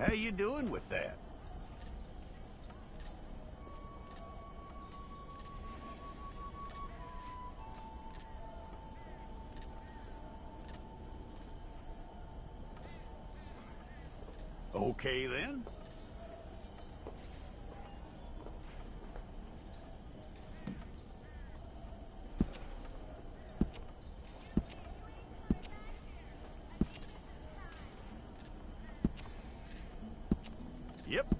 How you doing with that? Okay then. Yep.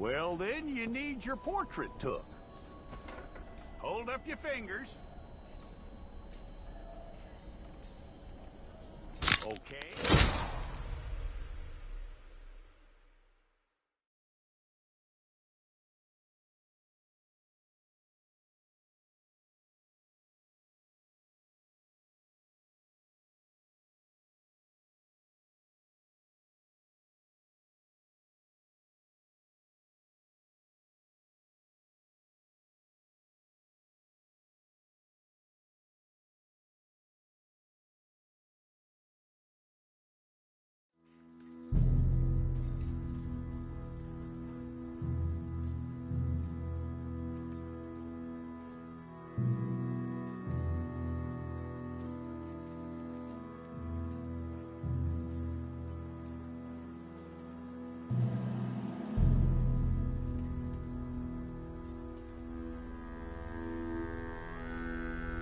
Well, then you need your portrait took. Hold up your fingers. Okay.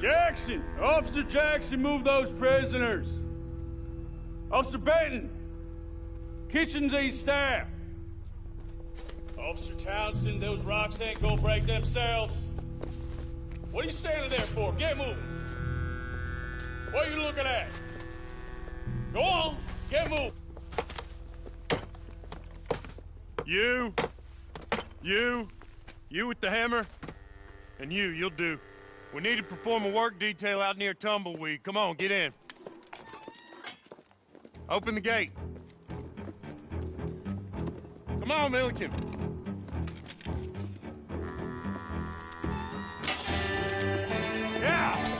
Jackson! Officer Jackson, move those prisoners! Officer Benton! Kitchens aid staff! Officer Townsend, those rocks ain't gonna break themselves. What are you standing there for? Get moving! What are you looking at? Go on, get moving! You with the hammer? And you'll do. We need to perform a work detail out near Tumbleweed. Come on, get in. Open the gate. Come on, Milliken. Yeah!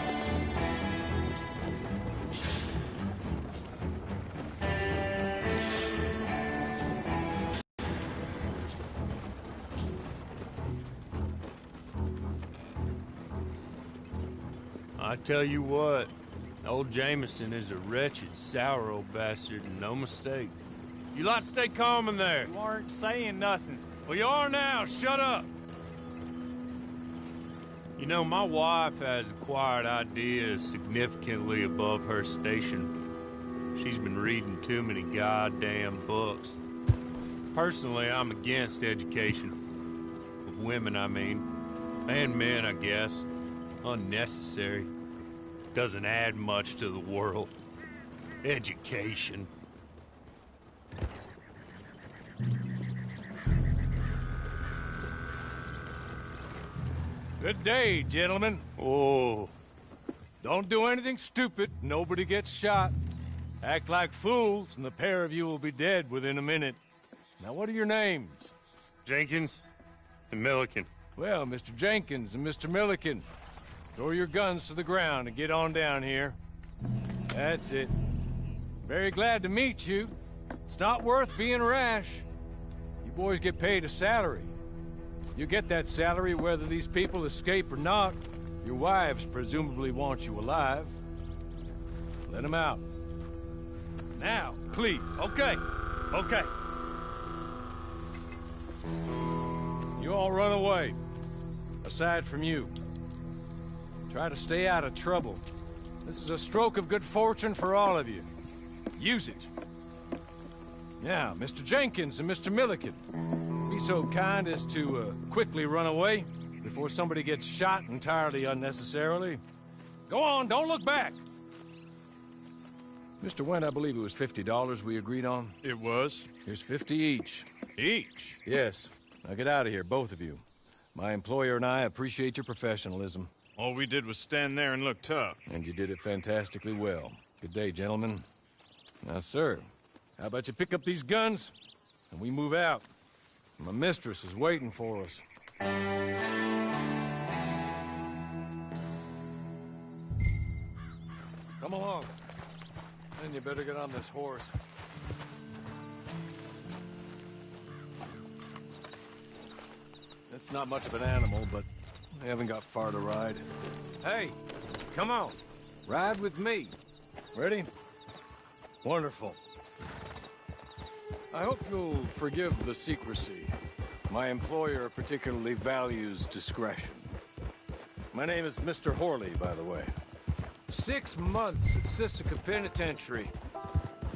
I tell you what, old Jameson is a wretched, sour old bastard, and no mistake. You lot stay calm in there. You aren't saying nothing. Well, you are now. Shut up. You know, my wife has acquired ideas significantly above her station. She's been reading too many goddamn books. Personally, I'm against education. Of women, I mean. And men, I guess. Unnecessary. Doesn't add much to the world. Education. Good day, gentlemen. Oh. Don't do anything stupid. Nobody gets shot. Act like fools, and the pair of you will be dead within a minute. Now, what are your names? Jenkins and Milliken. Well, Mr. Jenkins and Mr. Milliken, throw your guns to the ground and get on down here. That's it. Very glad to meet you. It's not worth being rash. You boys get paid a salary. You get that salary whether these people escape or not. Your wives presumably want you alive. Let them out. Now, please. Okay. Okay. You all run away. Aside from you. Try to stay out of trouble. This is a stroke of good fortune for all of you. Use it. Now, Mr. Jenkins and Mr. Milliken, be so kind as to quickly run away before somebody gets shot entirely unnecessarily. Go on, don't look back. Mr. Wendt, I believe it was $50 we agreed on. It was. Here's 50 each. Each? Yes. Now get out of here, both of you. My employer and I appreciate your professionalism. All we did was stand there and look tough. And you did it fantastically well. Good day, gentlemen. Now, sir, how about you pick up these guns, and we move out? My mistress is waiting for us. Come along. Then you better get on this horse. It's not much of an animal, but I haven't got far to ride. Hey, come on. Ride with me. Ready? Wonderful. I hope you'll forgive the secrecy. My employer particularly values discretion. My name is Mr. Horley, by the way. 6 months at Sisika Penitentiary,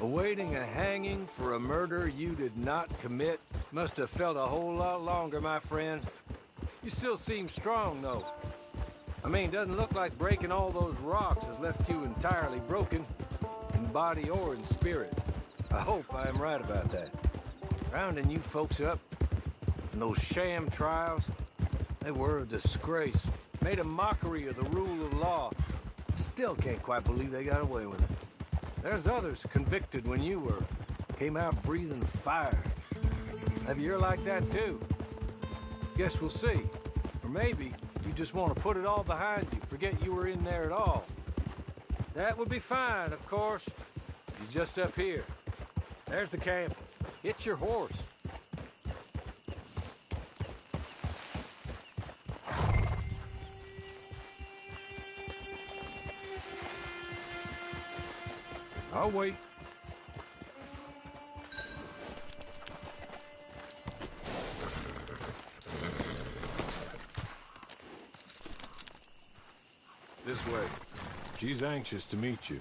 awaiting a hanging for a murder you did not commit Must have felt a whole lot longer, my friend. You still seem strong, though. I mean, doesn't look like breaking all those rocks has left you entirely broken, in body or in spirit. I hope I am right about that. Rounding you folks up, and those sham trials, they were a disgrace. Made a mockery of the rule of law. Still can't quite believe they got away with it. There's others convicted when you were. Came out breathing fire. Maybe you're like that too. Guess we'll see. Or maybe you just want to put it all behind you, forget you were in there at all. That would be fine, of course. You're just up here. There's the camp. Get your horse. I'll wait. This way. She's anxious to meet you.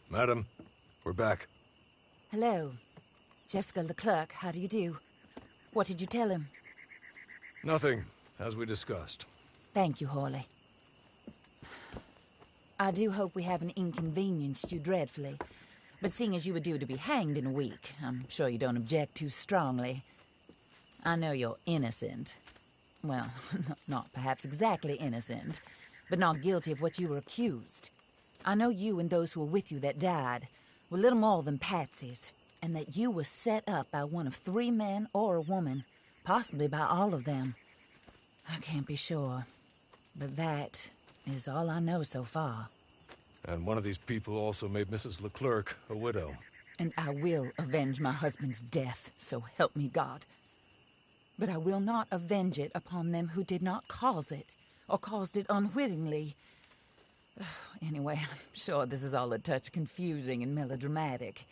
Madam, we're back. Hello. Jessica Leclerc, how do you do? What did you tell him? Nothing, as we discussed. Thank you, Hawley. I do hope we haven't inconvenienced you dreadfully. But seeing as you were due to be hanged in a week, I'm sure you don't object too strongly. I know you're innocent. Well, not perhaps exactly innocent, but not guilty of what you were accused. I know you and those who were with you that died were little more than patsies, and that you were set up by one of 3 men or a woman, possibly by all of them. I can't be sure, but that is all I know so far. And one of these people also made Mrs. Leclerc a widow. And I will avenge my husband's death, so help me God. But I will not avenge it upon them who did not cause it, or caused it unwittingly. Anyway, I'm sure this is all a touch confusing and melodramatic.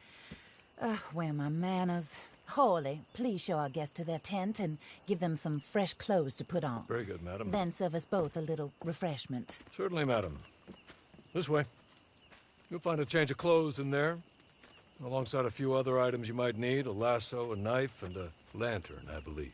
Where are my manners? Hawley, please show our guests to their tent and give them some fresh clothes to put on. Very good, madam. Then serve us both a little refreshment. Certainly, madam. This way. You'll find a change of clothes in there, alongside a few other items you might need, a lasso, a knife, and a lantern, I believe.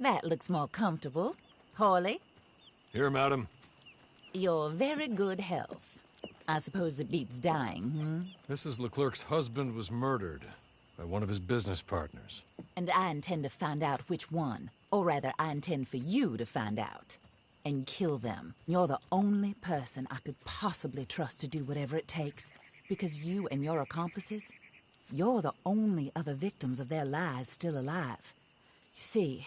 That looks more comfortable. Hawley, Here, madam. your very good health. I suppose it beats dying, Mrs. Leclerc's husband was murdered by one of his business partners. And I intend to find out which one. Or rather, I intend for you to find out. And kill them. You're the only person I could possibly trust to do whatever it takes. Because you and your accomplices, you're the only other victims of their lies still alive. You see,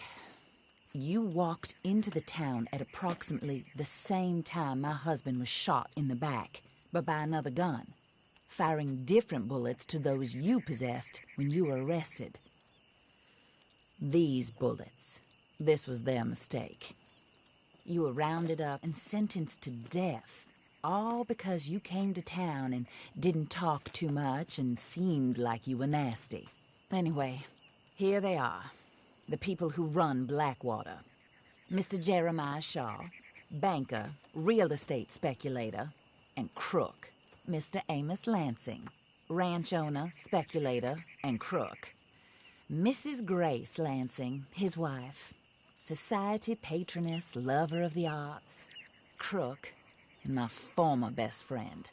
you walked into the town at approximately the same time my husband was shot in the back, but by another gun, firing different bullets to those you possessed when you were arrested. These bullets, this was their mistake. You were rounded up and sentenced to death, all because you came to town and didn't talk too much and seemed like you were nasty. Anyway, here they are, the people who run Blackwater. Mr. Jeremiah Shaw, banker, real estate speculator, and crook. Mr. Amos Lansing, ranch owner, speculator, and crook. Mrs. Grace Lansing, his wife, society patroness, lover of the arts, crook, and my former best friend.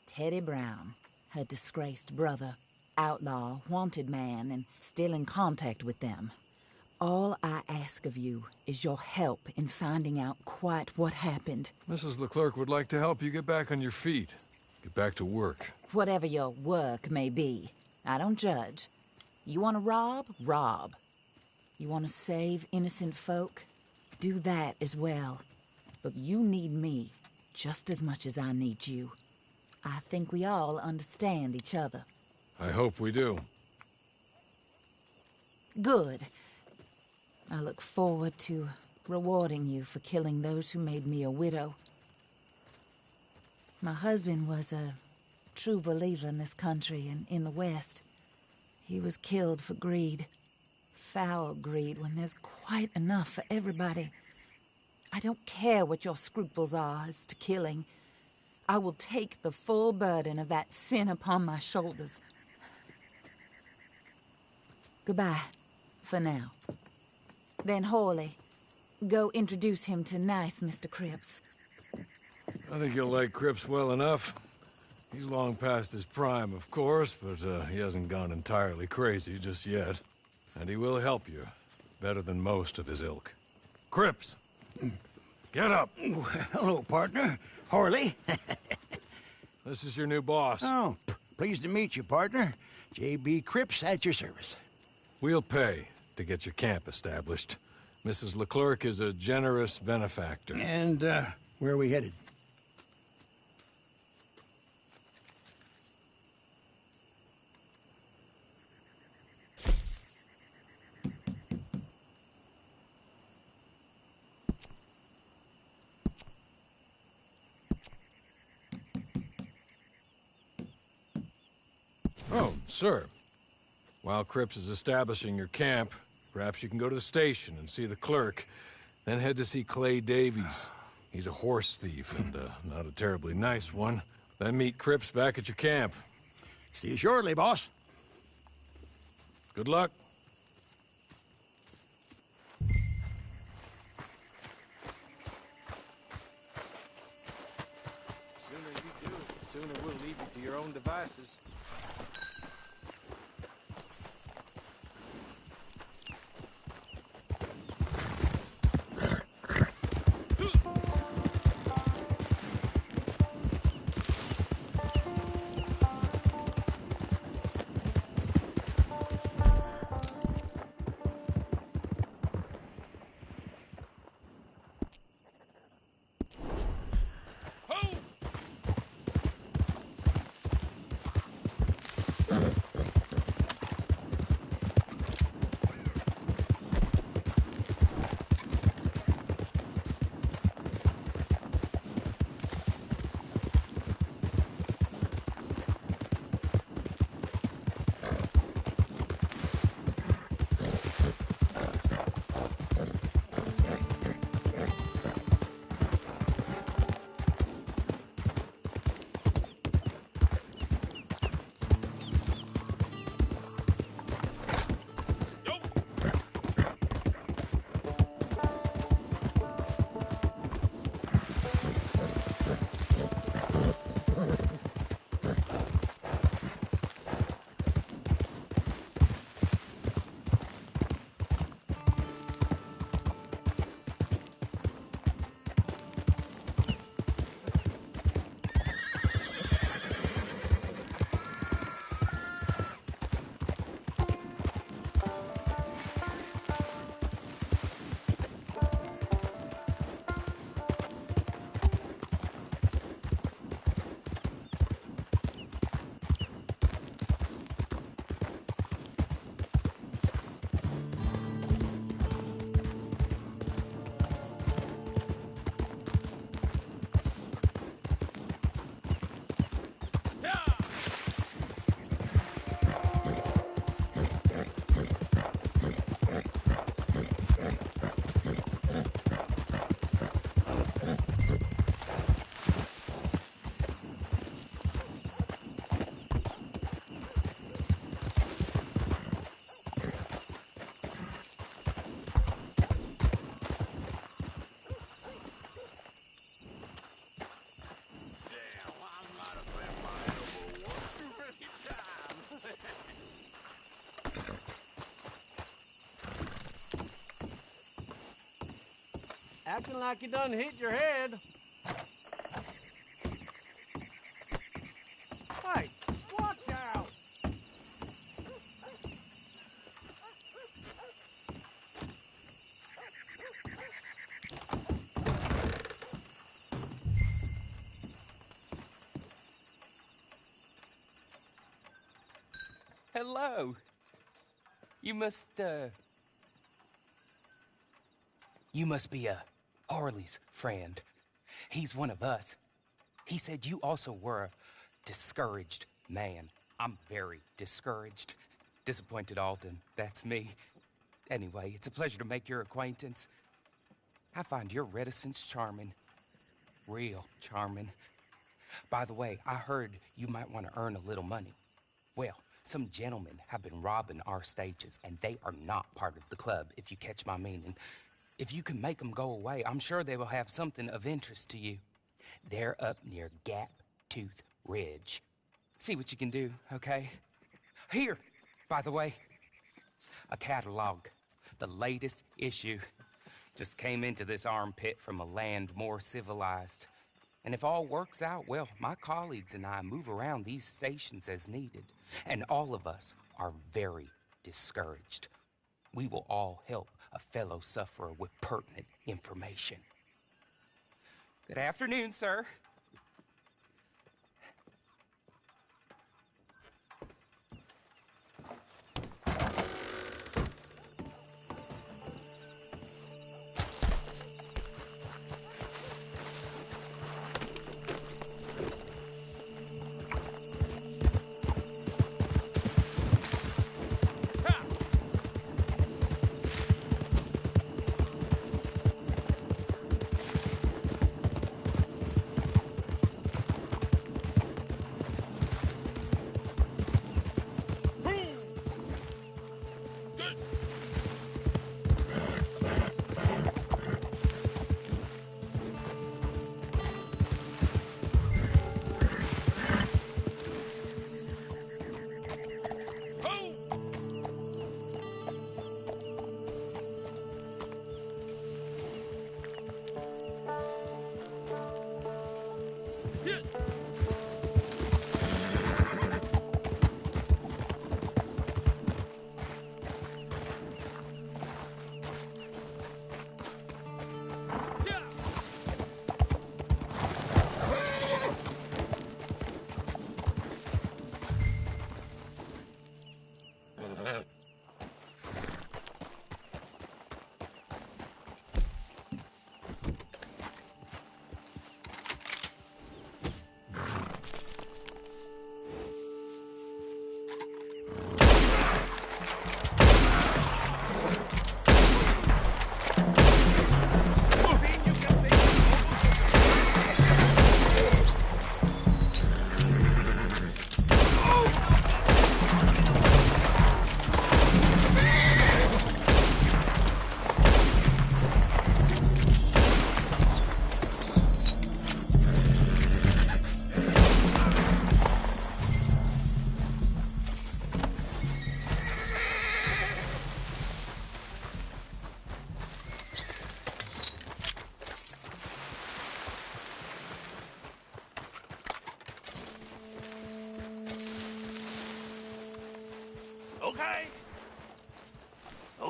Teddy Brown, her disgraced brother, outlaw, wanted man, and still in contact with them. All I ask of you is your help in finding out quite what happened. Mrs. Leclerc would like to help you get back on your feet. Get back to work. Whatever your work may be, I don't judge. You want to rob? Rob. You want to save innocent folk? Do that as well. But you need me just as much as I need you. I think we all understand each other. I hope we do. Good. I look forward to rewarding you for killing those who made me a widow. My husband was a true believer in this country and in the West. He was killed for greed. Foul greed when there's quite enough for everybody. I don't care what your scruples are as to killing. I will take the full burden of that sin upon my shoulders. Goodbye, for now. Then Hawley, go introduce him to nice Mr. Cripps. I think you'll like Cripps well enough. He's long past his prime, of course, but he hasn't gone entirely crazy just yet. And he will help you, better than most of his ilk. Cripps! Get up! Hello, partner. Hawley. This is your new boss. Oh, pleased to meet you, partner. J.B. Cripps at your service. We'll pay to get your camp established. Mrs. Leclerc is a generous benefactor. And, where are we headed? Oh, sir. While Cripps is establishing your camp, perhaps you can go to the station and see the clerk, then head to see Clay Davies. He's a horse thief, and not a terribly nice one. Then meet Cripps back at your camp. See you shortly, boss. Good luck. The sooner you do it, the sooner we'll leave you to your own devices. Acting like you done hit your head. Hey, watch out! Hello. You must be Harley's friend. He's one of us. He said you also were a discouraged man. I'm very discouraged. Disappointed Alden, that's me. Anyway, it's a pleasure to make your acquaintance. I find your reticence charming. Real charming. By the way, I heard you might want to earn a little money. Well, some gentlemen have been robbing our stages, and they are not part of the club, if you catch my meaning. If you can make them go away, I'm sure they will have something of interest to you. They're up near Gap Tooth Ridge. See what you can do, okay? Here, by the way, a catalog. The latest issue. Just came into this armpit from a land more civilized. And if all works out, well, my colleagues and I move around these stations as needed. And all of us are very discouraged. We will all help a fellow sufferer with pertinent information. Good afternoon, sir.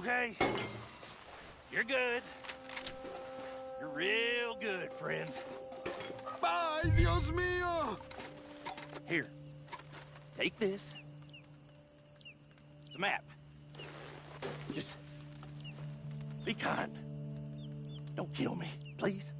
Okay. You're good. You're real good, friend. Ay, Dios mío! Here. Take this. It's a map. Just be kind. Don't kill me, please.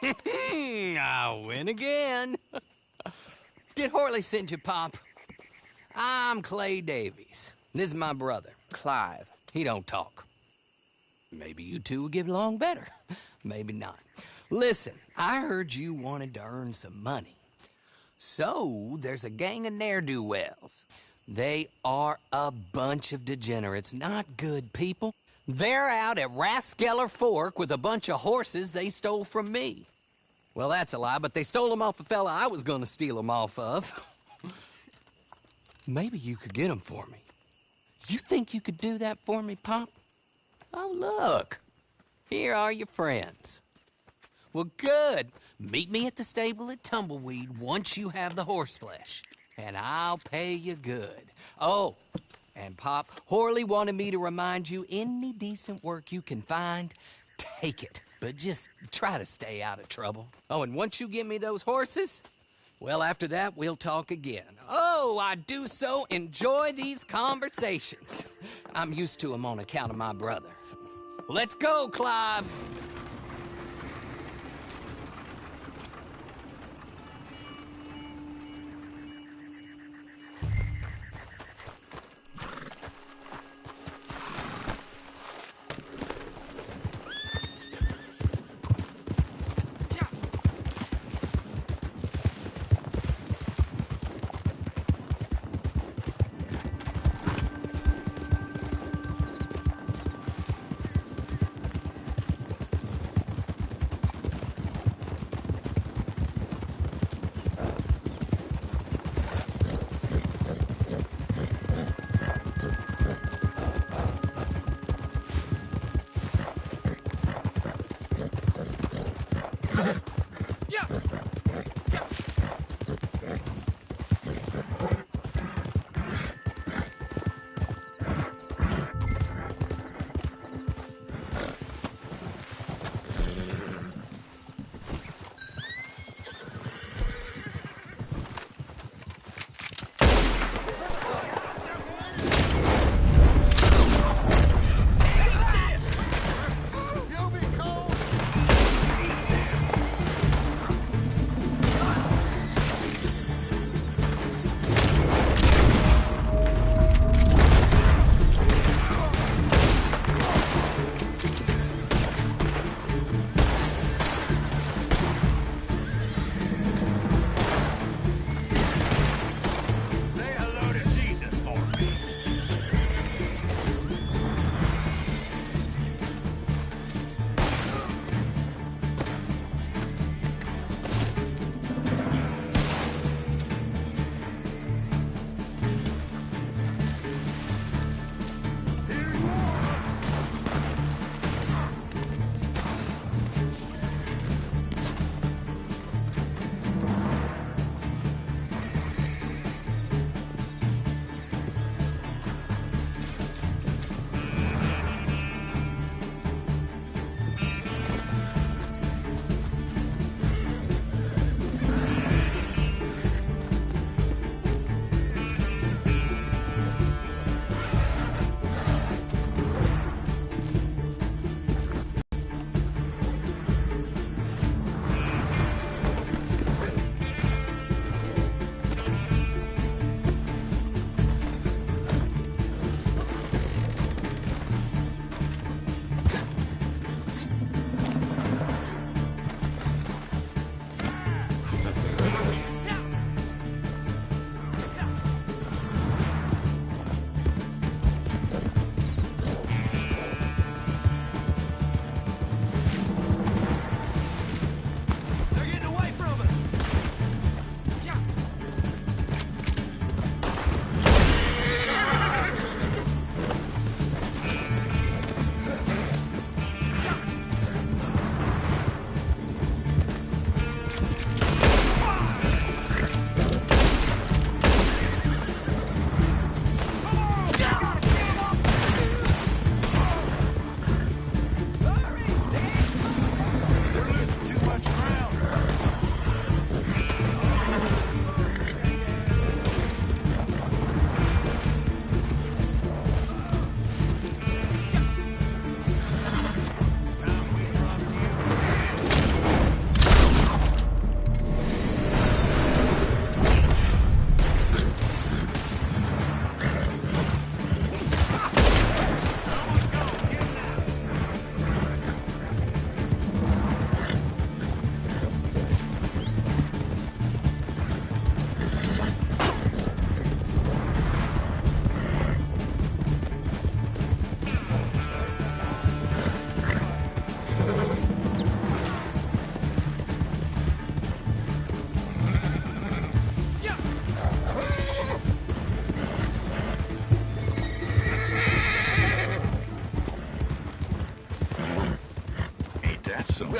I win again. Did Horley send you, Pop? I'm Clay Davies. This is my brother, Clive. He don't talk. Maybe you two will get along better. Maybe not. Listen, I heard you wanted to earn some money. So, there's a gang of ne'er-do-wells. They are a bunch of degenerates, not good people. They're out at Raskeller Fork with a bunch of horses they stole from me. Well, that's a lie, but they stole them off a fella I was gonna steal them off of. Maybe you could get them for me. You think you could do that for me, Pop? Oh, look. Here are your friends. Well, good. Meet me at the stable at Tumbleweed once you have the horse flesh, and I'll pay you good. Oh, and Pop, Horley wanted me to remind you, any decent work you can find, take it. But just try to stay out of trouble. Oh, and once you give me those horses, well, after that, we'll talk again. Oh, I do so enjoy these conversations. I'm used to them on account of my brother. Let's go, Clive.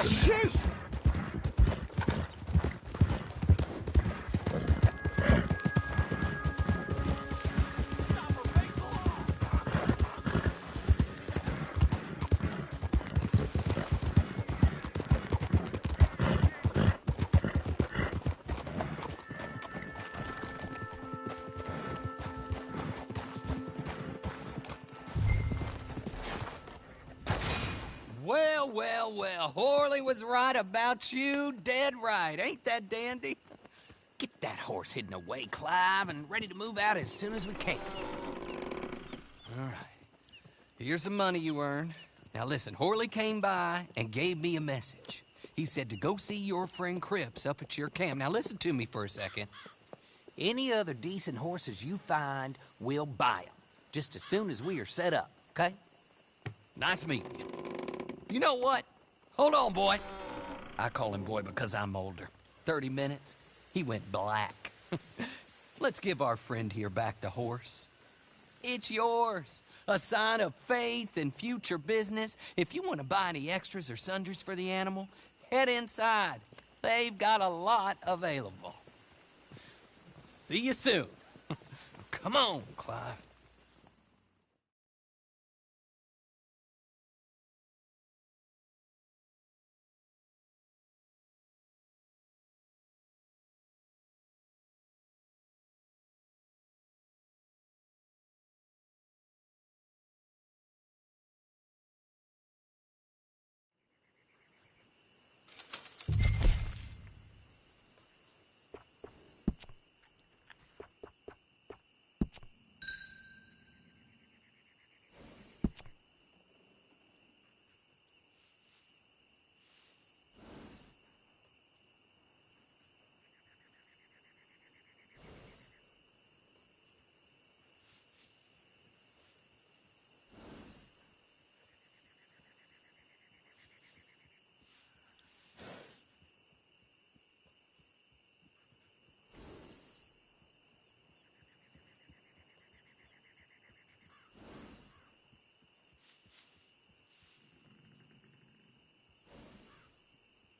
Shoot! Well, Horley was right about you, dead right. Ain't that dandy? Get that horse hidden away, Clive, and ready to move out as soon as we can. All right. Here's the money you earned. Now listen, Horley came by and gave me a message. He said to go see your friend Cripps up at your camp. Now listen to me for a second. Any other decent horses you find, we'll buy them. Just as soon as we are set up, okay? Nice meeting you. You know what? Hold on, boy. I call him boy because I'm older. 30 minutes, he went black. Let's give our friend here back the horse. It's yours. A sign of faith and future business. If you want to buy any extras or sundries for the animal, head inside. They've got a lot available. See you soon. Come on, Clive.